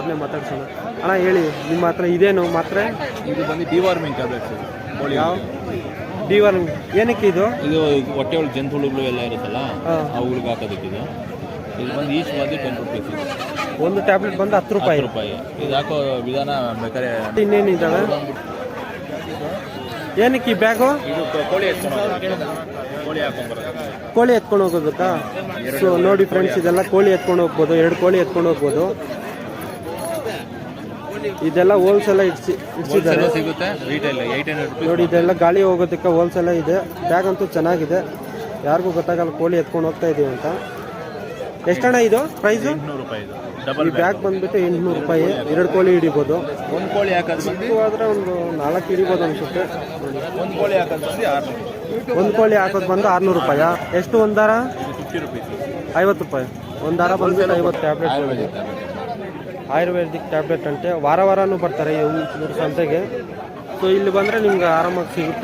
ಅವ್ರನ್ನೇ ಮಾತಾಡ್ಸೋಣ. ಅಣ್ಣ ಹೇಳಿ, ನಿಮ್ಮ ಹತ್ರ ಇದೇನು ಮಾತ್ರೆ? ಇದು ಬಂದು ಡಿವಾರ್ಮಿಂಗ್ ಟ್ಯಾಬ್ಲೆಟ್ಸ್. ಯಾವ ಡಿವಾರ್ಮಿಂಗ್? ಏನಕ್ಕೆ ಇದು? ಇದು ಹೊಟ್ಟೆ ಒಳಗೆ ಜಂತುಳುಗಳು ಎಲ್ಲ ಇರುತ್ತಲ್ಲ, ಅವುಗಳಿಗೆ ಹಾಕೋದಕ್ಕೆ ಇದು. ಇದು ಬಂದು ಈಚ್ ಬಂದು 10 ರೂಪೀಸ್. ಒಂದು ಟ್ಯಾಬ್ಲೆಟ್ ಬಂದು 10 ರೂಪಾಯಿ. ಇದು ಹಾಕೋ ವಿಧಾನ ಬೇಕಾದ್ರೆ. ಇನ್ನೇನಿದ್ದಾವೆ? ಏನಕ್ಕೆ ಈ ಬ್ಯಾಗು? ಇದು ಕೋಳಿ ಹಾಕೊಂಡ್ಬರೋದು. ಕೋಳಿ ಎತ್ಕೊಂಡು ಹೋಗೋದಕ್ಕಾ? ಸೊ ನೋಡಿ ಫ್ರೆಂಡ್ಸ್, ಇದೆಲ್ಲ ಕೋಳಿ ಎತ್ಕೊಂಡು ಹೋಗ್ಬೋದು, 2 ಕೋಳಿ ಎತ್ಕೊಂಡು ಹೋಗ್ಬೋದು. ಇದೆಲ್ಲ ಹೋಲ್ಸೇಲ್ ಇಡ್ಸಿದ್ದಾರೆ. ಸಿಗುತ್ತೆ ರಿಟೇಲ್ 800 ರೂಪಾಯಿ. ನೋಡಿ, ಇದೆಲ್ಲ ಗಾಳಿ ಹೋಗೋದಕ್ಕೆ ಹೋಲ್ಸೇಲ್ ಇದೆ. ಬ್ಯಾಗ್ ಅಂತೂ ಚೆನ್ನಾಗಿದೆ, ಯಾರಿಗೂ ಗೊತ್ತಾಗಲ್ಲ ಕೋಳಿ ಎತ್ಕೊಂಡು ಹೋಗ್ತಾ ಇದೀವಿ ಅಂತ. ಎಷ್ಟಣ್ಣ ಇದು ಪ್ರೈಸು? 800 ರೂಪಾಯಿ. ಈ ಬ್ಯಾಗ್ ಬಂದ್ಬಿಟ್ಟು 800 ರೂಪಾಯಿ. 2 ಕೋಳಿ ಹಿಡಿಬೋದು. ಒಂದು ಕೋಳಿ ಹಾಕೋದು ಆದ್ರೆ ಒಂದು 4 ಹಿಡಿಬೋದು ಅನ್ಸುತ್ತೆ. ಒಂದು ಕೋಳಿ ಹಾಕೋದು ಬಂದು 600. ಒಂದು ಕೋಳಿ ಹಾಕೋದು ಬಂದು 600 ರೂಪಾಯಿ. ಎಷ್ಟು ಒಂದು ದಾರ? 50 ರೂಪೀಸ್. 50 ರೂಪಾಯಿ ಒಂದು ದಾರ ಬಂದ್ಬಿಟ್ಟು 50 ಟ್ಯಾಬ್ಲೆಟ್. ಆಯುರ್ವೇದಿಕ್ ಟ್ಯಾಬ್ಲೆಟ್ ಅಂತೆ. ವಾರನೂ ಬರ್ತಾರೆ ಈ ಸಂತೆಗೆ. ಸೊ ಇಲ್ಲಿ ಬಂದರೆ ನಿಮ್ಗೆ ಆರಾಮಾಗಿ ಸಿಗುತ್ತೆ.